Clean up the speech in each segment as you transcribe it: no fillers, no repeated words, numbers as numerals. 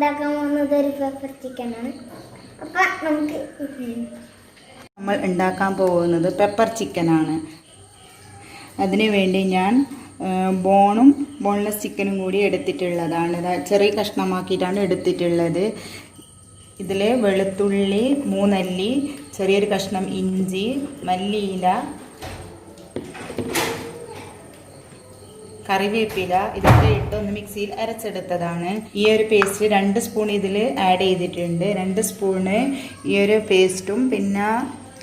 ഉണ്ടാക്കാൻ പോകുന്നത് ഒരു പെപ്പർ ചിക്കനാണ്. അപ്പം നമുക്ക് നമ്മൾ ഉണ്ടാക്കാൻ പോകുന്നത് പെപ്പർ ചിക്കനാണ്. അതിനു വേണ്ടി ഞാൻ ബോൺലെസ് ചിക്കനും കൂടി എടുത്തിട്ടുള്ളതാണ്. ചെറിയ കഷ്ണമാക്കിയിട്ടാണ് എടുത്തിട്ടുള്ളത്. ഇതിൽ വെളുത്തുള്ളി 3 അല്ലി, ചെറിയൊരു കഷ്ണം ഇഞ്ചി, മല്ലിയില, കറിവേപ്പില ഇതൊക്കെ ഇട്ട് ഒന്ന് മിക്സിയിൽ അരച്ചെടുത്തതാണ്. ഈ ഒരു പേസ്റ്റ് 2 സ്പൂൺ ഇതിൽ ആഡ് ചെയ്തിട്ടുണ്ട്. 2 സ്പൂണ് ഈ ഒരു പേസ്റ്റും പിന്നെ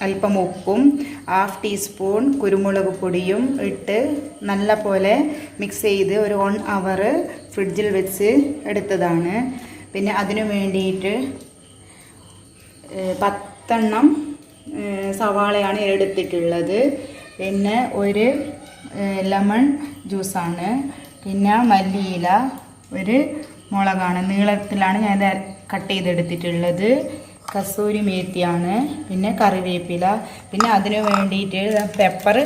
അല്പം ഉപ്പും 1/2 ടീസ്പൂൺ കുരുമുളക് പൊടിയും ഇട്ട് നല്ല പോലെ മിക്സ് ചെയ്ത് ഒരു 1 അവർ ഫ്രിഡ്ജിൽ വെച്ച് എടുത്തതാണ്. പിന്നെ അതിനു വേണ്ടിയിട്ട് 10 സവാളയാണ് എടുത്തിട്ടുള്ളത്. പിന്നെ ഒരു ലെമൺ ജ്യൂസാണ്. പിന്നെ മല്ലിയില, ഒരു മുളകാണ്, നീളത്തിലാണ് ഞാൻ കട്ട് ചെയ്തെടുത്തിട്ടുള്ളത്. കസൂരി മേത്തിയാണ്, പിന്നെ കറിവേപ്പില, പിന്നെ അതിന് വേണ്ടിയിട്ട് പെപ്പർ.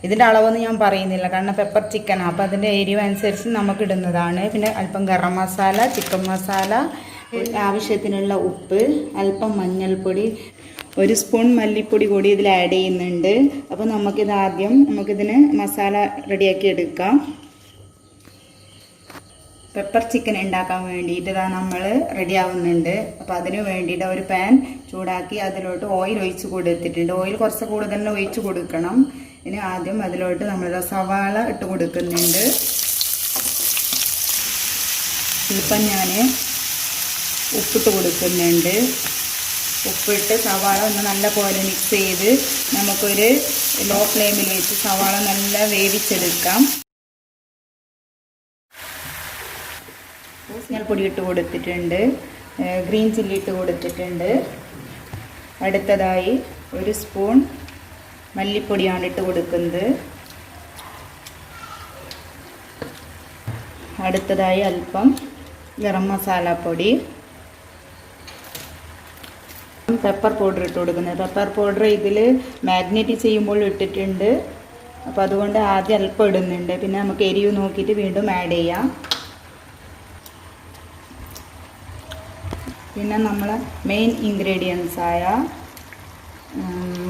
ഇതിൻ്റെ അളവൊന്നും ഞാൻ പറയുന്നില്ല, കാരണം പെപ്പർ ചിക്കനാണ്, അപ്പോൾ അതിൻ്റെ എരിവ് അനുസരിച്ച് നമുക്ക് ഇടുന്നതാണ്. പിന്നെ അല്പം ഗരം മസാല, ചിക്കൻ മസാല, ആവശ്യത്തിനുള്ള ഉപ്പ്, അല്പം മഞ്ഞൾപ്പൊടി, 1 സ്പൂൺ മല്ലിപ്പൊടി കൂടി ഇതിൽ ആഡ് ചെയ്യുന്നുണ്ട്. അപ്പോൾ നമുക്കിതിന് മസാല റെഡിയാക്കി എടുക്കാം. പെപ്പർ ചിക്കൻ ഉണ്ടാക്കാൻ വേണ്ടിയിട്ട് നമ്മൾ റെഡി ആവുന്നുണ്ട്. അപ്പോൾ അതിന് വേണ്ടിയിട്ട് ഒരു പാൻ ചൂടാക്കി അതിലോട്ട് ഓയിൽ ഒഴിച്ച് കൊടുത്തിട്ടുണ്ട്. ഓയിൽ കുറച്ച് കൂടുതൽ തന്നെ ഒഴിച്ച് കൊടുക്കണം. ഇനി ആദ്യം അതിലോട്ട് നമ്മൾ സവാള ഇട്ട് കൊടുക്കുന്നുണ്ട്. ഇപ്പം ഞാൻ ഉപ്പിട്ട് കൊടുക്കുന്നുണ്ട്. ഉപ്പിട്ട് സവാള ഒന്ന് നല്ല പോലെ മിക്സ് ചെയ്ത് നമുക്കൊരു ലോ ഫ്ലെയിമിൽ വെച്ച് സവാള നല്ല വേവിച്ചെടുക്കാം. മഞ്ഞൾപ്പൊടി ഇട്ട് കൊടുത്തിട്ടുണ്ട്, ഗ്രീൻ ചില്ലി ഇട്ട് കൊടുത്തിട്ടുണ്ട്. അടുത്തതായി 1 സ്പൂൺ മല്ലിപ്പൊടിയാണ് ഇട്ട് കൊടുക്കുന്നത്. അടുത്തതായി അല്പം ഗരം മസാല പൊടി, പെപ്പർ പൗഡർ ഇട്ട് കൊടുക്കുന്നത്. പെപ്പർ പൗഡർ ഇതിൽ മാഗ്നേറ്റ് ചെയ്യുമ്പോൾ ഇട്ടിട്ടുണ്ട്, അപ്പോൾ അതുകൊണ്ട് ആദ്യം അല്പം ഇടുന്നുണ്ട്. പിന്നെ നമുക്ക് എരിവ് നോക്കിയിട്ട് വീണ്ടും ആഡ് ചെയ്യാം. പിന്നെ നമ്മൾ മെയിൻ ഇൻഗ്രീഡിയൻസായ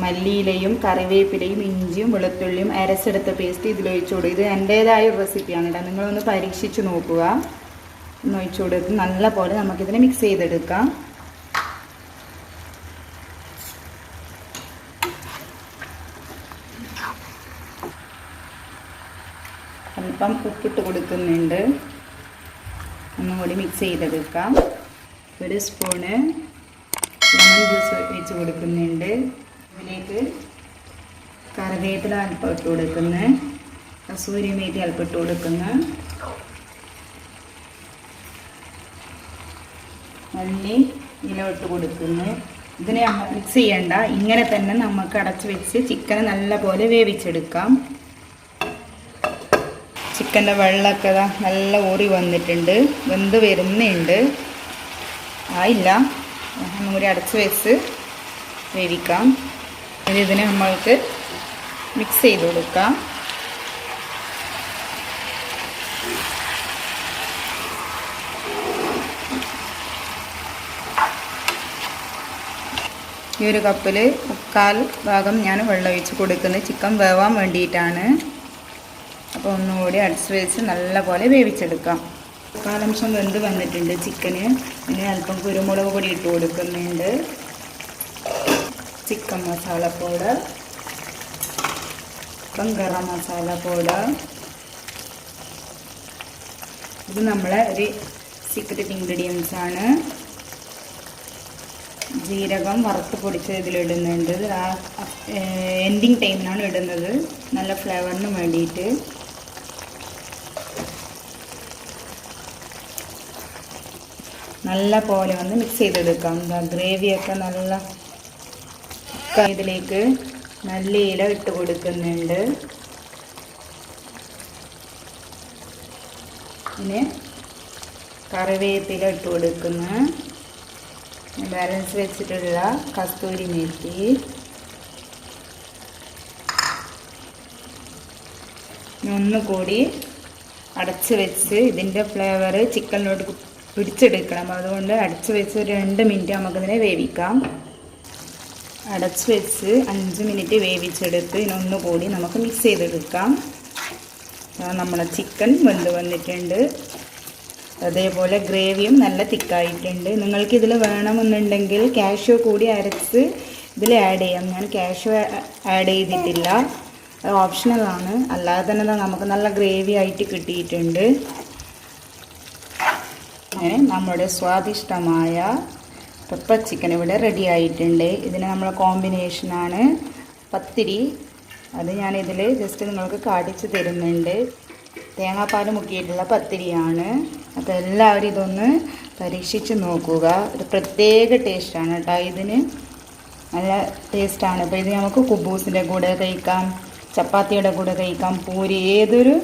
മല്ലിയിലയും കറിവേപ്പിലയും ഇഞ്ചിയും വെളുത്തുള്ളിയും അരച്ചെടുത്ത പേസ്റ്റ് ഇതിലൊഴിച്ചു കൊടുക്കുക. ഇത് എൻ്റേതായ ഒരു റെസിപ്പിയാണ് കേട്ടോ, നിങ്ങളൊന്ന് പരീക്ഷിച്ച് നോക്കുക. ഒന്ന് ഒഴിച്ചു കൊടുത്ത് നല്ല പോലെ നമുക്കിതിനെ മിക്സ് ചെയ്തെടുക്കാം. അല്പം ഉപ്പിട്ട് കൊടുക്കുന്നുണ്ട്. ഒന്നുകൂടി മിക്സ് ചെയ്തെടുക്കാം. 1 സ്പൂണ് ലെമൺ ജ്യൂസ് ഒഴിച്ച് കൊടുക്കുന്നുണ്ട്. ഇതിലേക്ക് കറിവേപ്പില അല്പം ഇട്ട് കൊടുക്കുന്നു, കസൂരി മേത്തി അല്പം ഇട്ട് കൊടുക്കുന്നു, മല്ലി ഇല ഇട്ട് കൊടുക്കുന്നു. ഇതിനെ മിക്സ് ചെയ്യണ്ട, ഇങ്ങനെ തന്നെ നമുക്ക് അടച്ച് വെച്ച് ചിക്കൻ നല്ല പോലെ വേവിച്ചെടുക്കാം. ചിക്കൻ്റെ വെള്ളമൊക്കെ നല്ല ഊറി വന്നിട്ടുണ്ട്, വെന്ത് വരുന്നുണ്ട്. ആയില്ല, ഒന്നും കൂടി അടച്ച് വെച്ച് വേവിക്കാം. ഇതിനെ നമ്മൾക്ക് മിക്സ് ചെയ്ത് കൊടുക്കാം. ഈ ഒരു കപ്പിൽ 1/4 ഭാഗം ഞാൻ വെള്ളം ഒഴിച്ച് കൊടുക്കുന്നത് ചിക്കൻ വേവാൻ വേണ്ടിയിട്ടാണ്. അപ്പോൾ ഒന്നുകൂടി അടച്ച് വെച്ച് നല്ല പോലെ വേവിച്ചെടുക്കാം. 1/4 അംശം വെന്ത് വന്നിട്ടുണ്ട് ചിക്കന്. പിന്നെ അല്പം കുരുമുളക് പൊടി ഇട്ട് കൊടുക്കുന്നുണ്ട്, ചിക്കൻ മസാല പൗഡർ, അല്പം ഗരം മസാല പൗഡർ. ഇത് നമ്മളെ ഒരു സീക്രട്ട് ഇൻഗ്രീഡിയൻസ് ആണ്. ജീരകം വറുത്ത് പൊടിച്ച് ഇതിലിടുന്നുണ്ട്. എൻഡിങ് ടൈമിനാണ് ഇടുന്നത്, നല്ല ഫ്ലേവറിന് വേണ്ടിയിട്ട്. നല്ല പോലെ ഒന്ന് മിക്സ് ചെയ്തെടുക്കാം. ഗ്രേവിയൊക്കെ നല്ല ഇതിലേക്ക് മല്ലിയില ഇട്ട് കൊടുക്കുന്നുണ്ട്. പിന്നെ കറിവേപ്പില ഇട്ട് കൊടുക്കുന്നു, ബാലൻസ് വെച്ചിട്ടുള്ള കസ്തൂരി മേത്തി, ഒന്നുകൂടി അടച്ച് വെച്ച് ഇതിൻ്റെ ഫ്ലേവർ ചിക്കനിലോട്ട് പിടിച്ചെടുക്കണം. അതുകൊണ്ട് അടച്ച് വെച്ച് 2 മിനിറ്റ് നമുക്കിതിനെ വേവിക്കാം. അടച്ച് വെച്ച് 5 മിനിറ്റ് വേവിച്ചെടുത്ത് ഇതിനൊന്നുകൂടി നമുക്ക് മിക്സ് ചെയ്തെടുക്കാം. നമ്മളെ ചിക്കൻ വെന്ത് വന്നിട്ടുണ്ട്. അതേപോലെ ഗ്രേവിയും നല്ല തിക്കായിട്ടുണ്ട്. നിങ്ങൾക്കിതിൽ വേണമെന്നുണ്ടെങ്കിൽ കാഷ്യൂ കൂടി അരച്ച് ഇതിൽ ആഡ് ചെയ്യാം. ഞാൻ കാഷ്യൂ ആഡ് ചെയ്തിട്ടില്ല, അത് ഓപ്ഷണലാണ്. അല്ലാതെ തന്നെ നമുക്ക് നല്ല ഗ്രേവി ആയിട്ട് കിട്ടിയിട്ടുണ്ട്. അങ്ങനെ നമ്മുടെ സ്വാദിഷ്ടമായ പെപ്പർ ചിക്കൻ ഇവിടെ റെഡി ആയിട്ടുണ്ട്. ഇതിന് നമ്മളെ കോമ്പിനേഷനാണ് പത്തിരി. അത് ഞാനിതിൽ ജസ്റ്റ് നിങ്ങൾക്ക് കാണിച്ച് തരുന്നുണ്ട്. തേങ്ങാപ്പാൽ മുക്കിയിട്ടുള്ള പത്തിരിയാണ്. അപ്പോൾ എല്ലാവരും ഇതൊന്ന് പരീക്ഷിച്ച് നോക്കുക. ഒരു പ്രത്യേക ടേസ്റ്റാണ് കേട്ടോ, ഇതിന് നല്ല ടേസ്റ്റാണ്. അപ്പോൾ ഇത് നമുക്ക് കുബൂസിൻ്റെ കൂടെ കഴിക്കാം, ചപ്പാത്തിയുടെ കൂടെ കഴിക്കാം, പൂരി, ഏതൊരു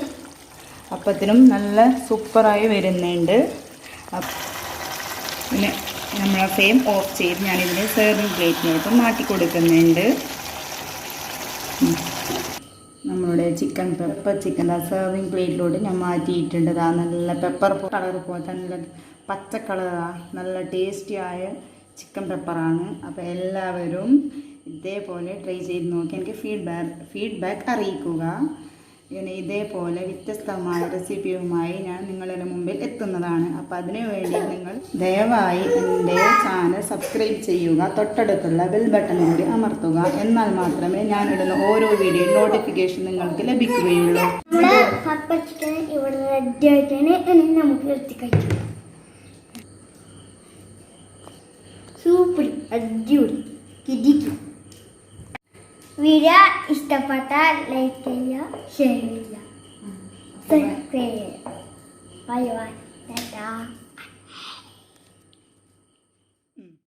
അപ്പത്തിനും നല്ല സൂപ്പറായി വരുന്നുണ്ട്. പിന്നെ നമ്മളെ ഫ്ലെയിം ഓഫ് ചെയ്ത് ഞാനിതിനെ സെർവിങ് പ്ലേറ്റിനോട്ട് മാറ്റി കൊടുക്കുന്നുണ്ട്. നമ്മളുടെ ചിക്കൻ പെപ്പർ ചിക്കൻ സെർവിങ് പ്ലേറ്റിലോട്ട് ഞാൻ മാറ്റിയിട്ടുണ്ട്. നല്ല പെപ്പർ കളർ പോലത്തെ നല്ല പച്ച കളറാണ്, നല്ല ടേസ്റ്റിയായ ചിക്കൻ പെപ്പറാണ്. അപ്പോൾ എല്ലാവരും ഇതേപോലെ ട്രൈ ചെയ്ത് നോക്കി എനിക്ക് ഫീഡ്ബാക്ക് അറിയിക്കുക. ഇങ്ങനെ ഇതേപോലെ വ്യത്യസ്തമായ റെസിപ്പിയുമായി ഞാൻ നിങ്ങളുടെ മുമ്പിൽ എത്തുന്നതാണ്. അപ്പോൾ അതിനു വേണ്ടി നിങ്ങൾ ദയവായി എൻ്റെ ചാനൽ സബ്സ്ക്രൈബ് ചെയ്യുക, തൊട്ടടുത്തുള്ള ബെൽ ബട്ടൺ കൂടി അമർത്തുക. എന്നാൽ മാത്രമേ ഞാനിടുന്ന ഓരോ വീഡിയോ നോട്ടിഫിക്കേഷൻ നിങ്ങൾക്ക് ലഭിക്കുകയുള്ളൂ. പെപ്പർ ചിക്കൻ ഇവിടെ റെഡി ആയിട്ടാണ്. ഇനി നമുക്ക് എടുത്ത് കഴിക്കാം. സൂപ്പർ, അടിപൊളി, കിടിക്കും. വീഡിയോ ഇഷ്ടപ്പെട്ടാൽ ലൈക്ക് ചെയ്യുക, ഷെയർ ചെയ്യുക, സബ്സ്ക്രൈബ് ചെയ്യുക. Bye bye, Tata.